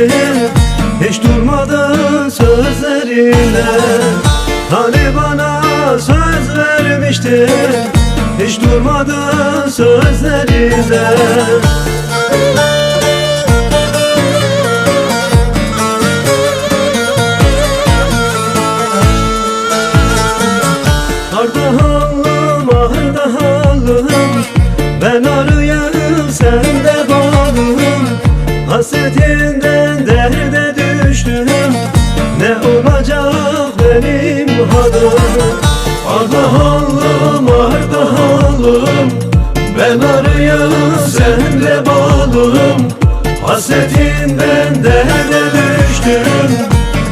vermiştin, hiç durmadın sözlerinde. Hani bana söz vermiştin, hiç durmadın sözlerinde. Ardahanlım, Ardahanlım, ben arıyım sende bağlım. Hasretinden derde düştüm, ne olacak benim halim? Ardahanlım, Ardahanlım, ben arıyım sende bağlım. Hasretinden derde düştüm,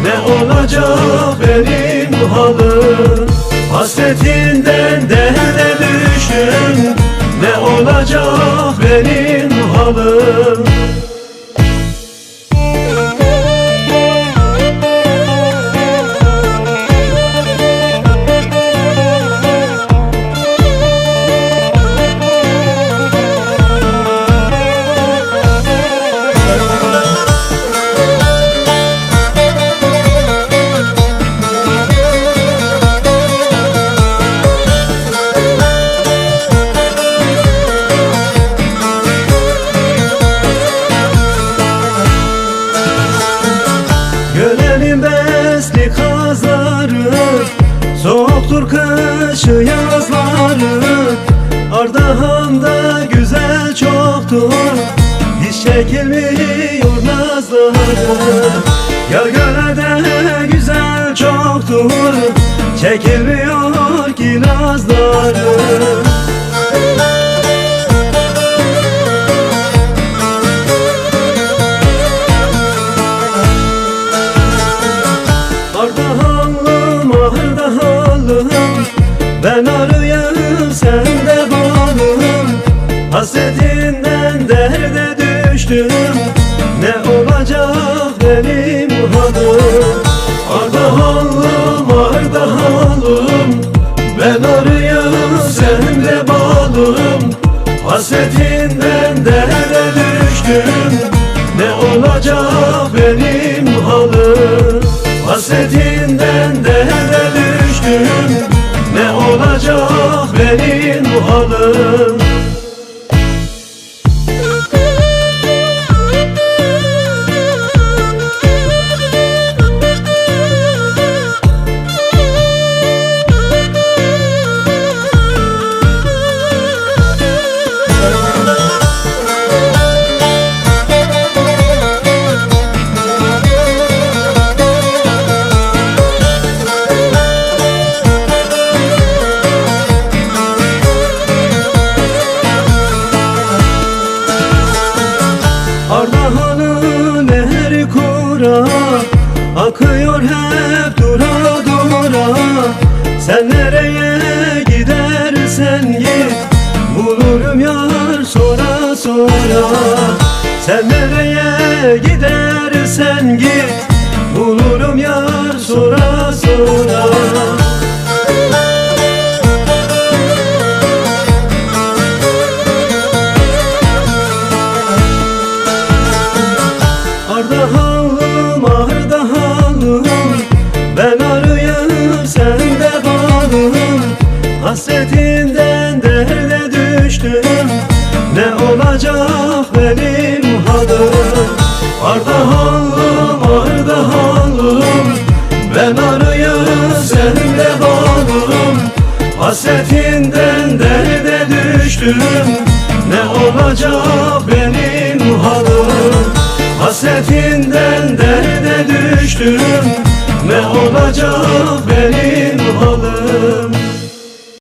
ne olacak benim halim? Hasretinden derde düştüm, ne olacak benim halim? Gölenin besli kazları, soğuktur kışı yazları. Ardahan'da güzel çoktur, hiç çekilmiyor nazları. Gölgede güzel çoktur, çekilmiyor ki nazları. Ardahanlım, Ardahanlım, ben arıyım sende bağlım. Hasretinden derde düştüm, ne olacak benim halim? Ardahanlım, Ardahanlım, ben arıyım sende bağlım. Hasretinden derde düştüm, ne olacak benim halim? Hasretinden derde düştüm, ne olacak benim halim? Ardahan'ın nehri kura, akıyor hep dura dura. Sen nereye gidersen git, bulurum yar sonra sonra. Sen nereye gidersen git, bulurum yar sonra sonra. Ardahanlım, Ardahanlım, ben arıyım sende bağlım. Hasretinden derde düştüm, ne olacak benim halim? Ardahanlım, Ardahanlım, ben arıyım sende bağlım. Hasretinden derde düştüm, ne olacak benim halim? Hasretinden derde düştüm, ne olacak